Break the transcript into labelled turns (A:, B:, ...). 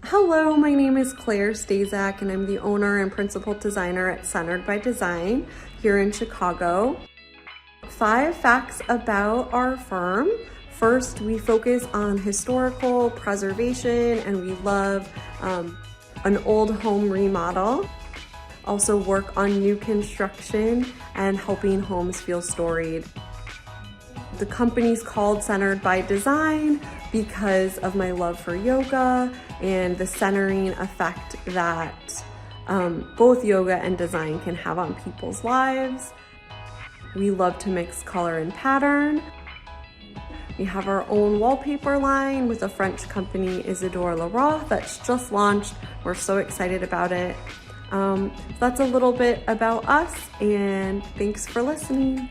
A: Hello, my name is Claire Staszak and I'm the owner and principal designer at Centered by Design here in Chicago. 5 facts about our firm. First, we focus on historical preservation and we love an old home remodel. Also work on new construction and helping homes feel storied. The company's called Centered by Design because of my love for yoga and the centering effect that both yoga and design can have on people's lives. We love to mix color and pattern. We have our own wallpaper line with a French company, Isidore Leroy, that's just launched. We're so excited about it. That's a little bit about us, and thanks for listening.